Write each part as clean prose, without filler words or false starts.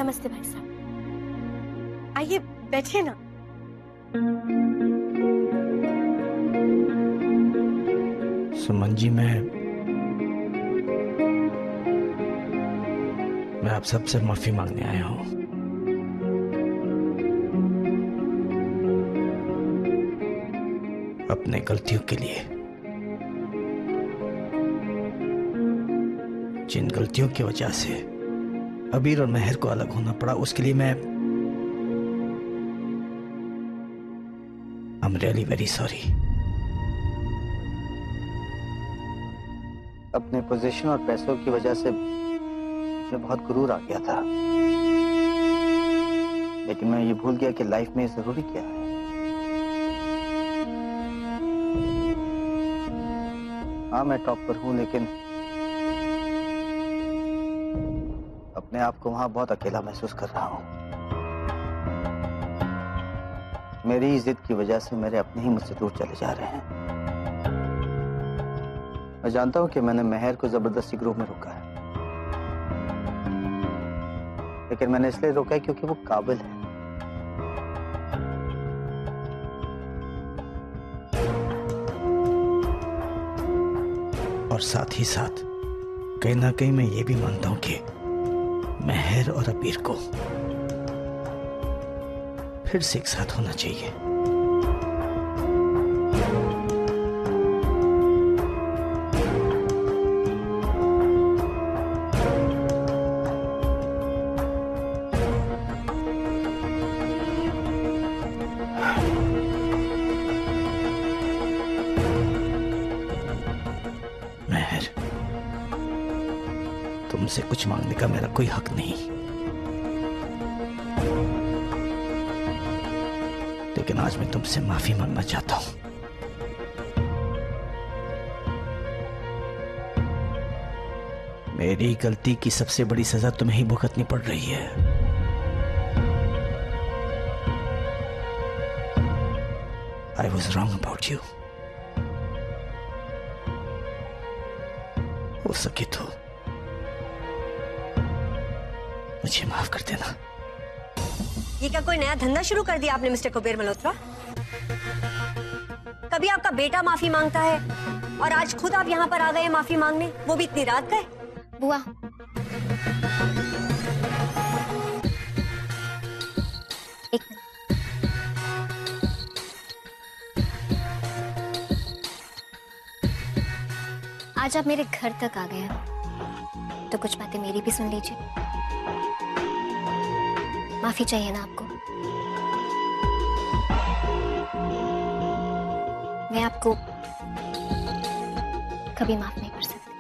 नमस्ते भाई साहब, आइए बैठिए ना। सुमन जी, मैं आप सबसे माफी मांगने आया हूं। अपने गलतियों के लिए, जिन गलतियों की वजह से अबीर और मेहर को अलग होना पड़ा, उसके लिए मैं I'm really very sorry। अपने पोजीशन और पैसों की वजह से मुझे बहुत गुरूर आ गया था, लेकिन मैं ये भूल गया कि लाइफ में जरूरी क्या है। हाँ, मैं टॉप पर हूं, लेकिन अपने आप को वहां बहुत अकेला महसूस कर रहा हूं। मेरी जिद की वजह से मेरे अपने ही मुझसे दूर चले जा रहे हैं। मैं जानता हूं कि मैंने मेहर को जबरदस्ती ग्रुप में रोका है, लेकिन मैंने इसलिए रोका है क्योंकि वो काबिल है। और साथ ही साथ कहीं ना कहीं मैं ये भी मानता हूं कि मेहर और अबीर को फिर से एक साथ होना चाहिए। मेहर, तुमसे कुछ मांगने का मेरा कोई हक नहीं, लेकिन आज मैं तुमसे माफी मांगना चाहता हूं। मेरी गलती की सबसे बड़ी सजा तुम्हें ही भुगतनी पड़ रही है। I was wrong about you। हो सके तो मुझे माफ कर देना। ये क्या कोई नया धंधा शुरू कर दिया आपने मिस्टर कुबेर मल्होत्रा? कभी आपका बेटा माफी मांगता है और आज खुद आप यहाँ पर आ गए माफी मांगने, वो भी इतनी रात गए। बुआ, एक मिनट। आज आप मेरे घर तक आ गए हैं, तो कुछ बातें मेरी भी सुन लीजिए। माफी चाहिए ना आपको? मैं आपको कभी माफ नहीं कर सकती,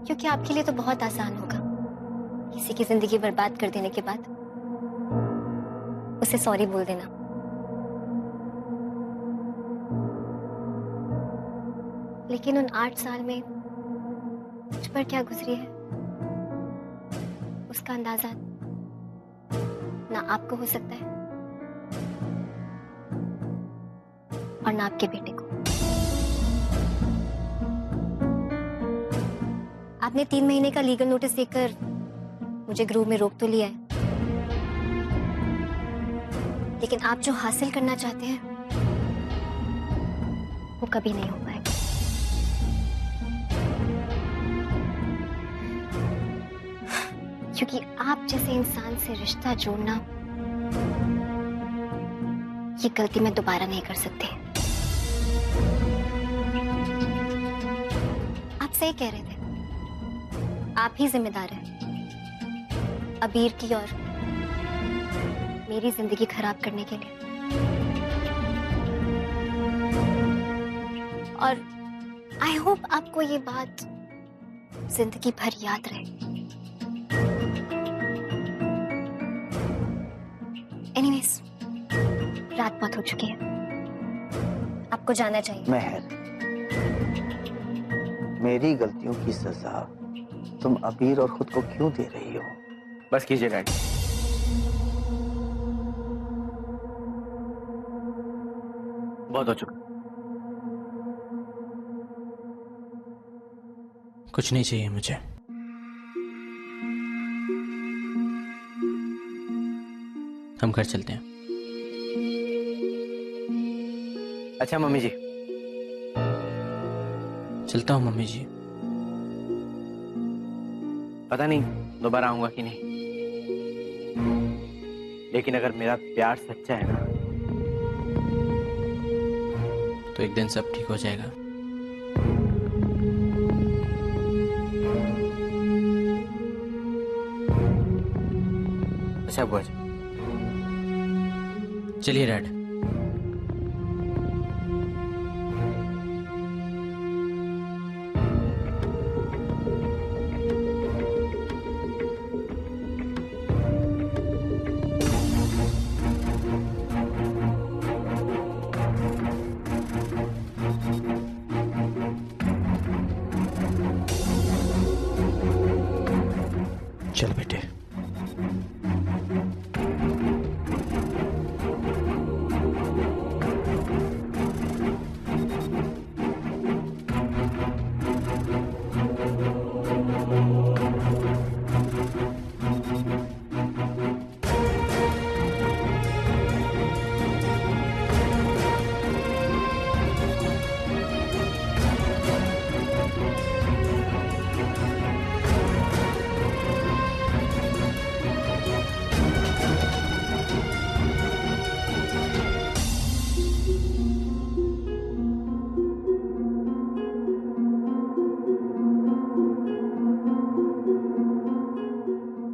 क्योंकि आपके लिए तो बहुत आसान होगा किसी की जिंदगी बर्बाद कर देने के बाद उसे सॉरी बोल देना। लेकिन उन 8 साल में मुझ पर क्या गुजरी है, उसका अंदाजा ना आपको हो सकता है और ना आपके बेटे को। आपने 3 महीने का लीगल नोटिस देकर मुझे ग्रुप में रोक तो लिया है, लेकिन आप जो हासिल करना चाहते हैं वो कभी नहीं हो पाएगा। क्योंकि आप जैसे इंसान से रिश्ता जोड़ना, ये गलती मैं दोबारा नहीं कर सकती। आप सही कह रहे थे, आप ही जिम्मेदार हैं अबीर की और मेरी जिंदगी खराब करने के लिए। और आई होप आपको ये बात जिंदगी भर याद रहे। एनीवेज, रात बहुत हो चुकी है, आपको जाना चाहिए। मेहर, मेरी गलतियों की सजा तुम अबीर और खुद को क्यों दे रही हो? बस कीजिए डैडी। बहुत हो चुका। कुछ नहीं चाहिए मुझे। हम घर चलते हैं। अच्छा मम्मी जी। चलता हूँ मम्मी जी। पता नहीं दोबारा आऊंगा कि नहीं, लेकिन अगर मेरा प्यार सच्चा है ना, तो एक दिन सब ठीक हो जाएगा। अच्छा बुआ जी। चलिए डैड। चल बेटे।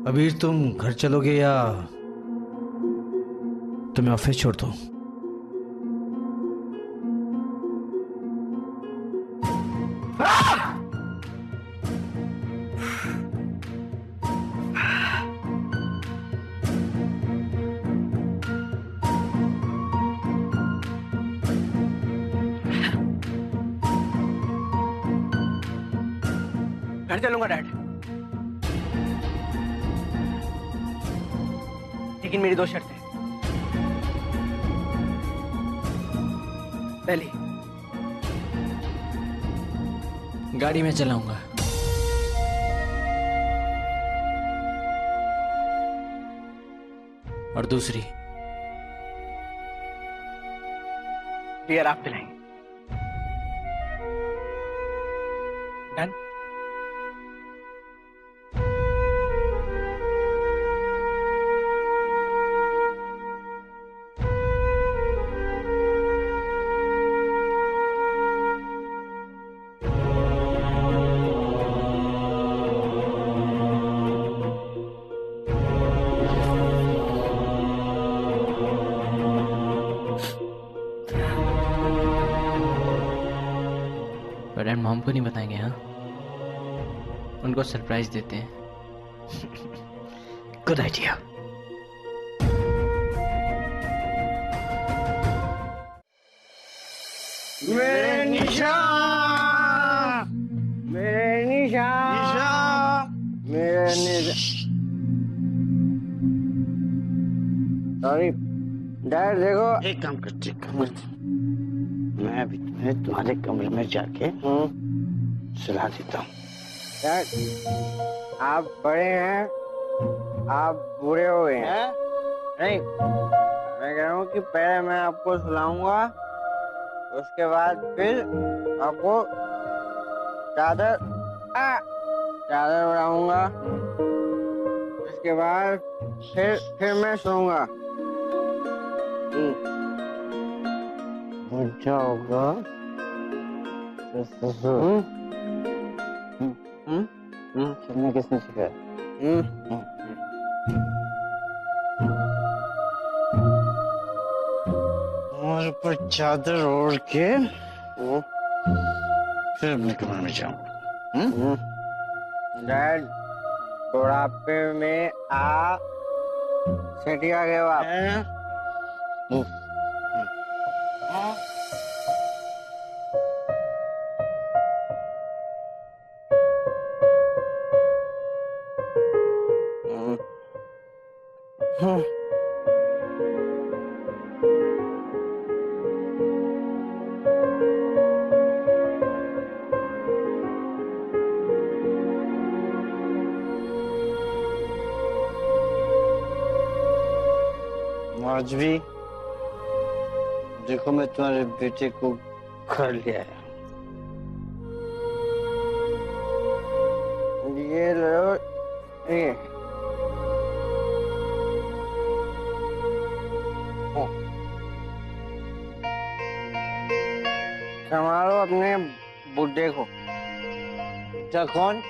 अबीर तुम घर चलोगे या तुम्हें ऑफिस छोड़ दूं? घर चलूंगा डैड, लेकिन मेरी दो शर्तें। पहली, गाड़ी में चलाऊंगा। और दूसरी, बियर आप पिलाएंगे। डन? पर डैड मॉम को नहीं बताएंगे? हाँ, उनको सरप्राइज देते हैं। Good idea. मेरे निशान, मेरे निशान, मेरे निशान। सॉरी डैड, देखो एक काम करते, मैं अभी तुम्हें तुम्हारे कमरे में जाके सुला देता हूँ। डैड, आप बड़े हैं, आप बूढ़े हो गए हैं। नहीं, मैं कह रहा हूँ कि पहले मैं आपको सुलाऊंगा, उसके बाद फिर आपको चादर चादर उड़ाऊंगा, उसके बाद फिर मैं सोऊंगा। अच्छा होगा तुमने किसने सिखाया? हमारे ऊपर चादर ओढ़ के फिर अपने कमरे में जाऊंगा। डैड, बुढ़ापे में सेठी आ गए आप। आज भी देखो मैं तुम्हारे बेटे को घर ले आया। ये लो, ये संभालो अपने बुड्ढे को। कौन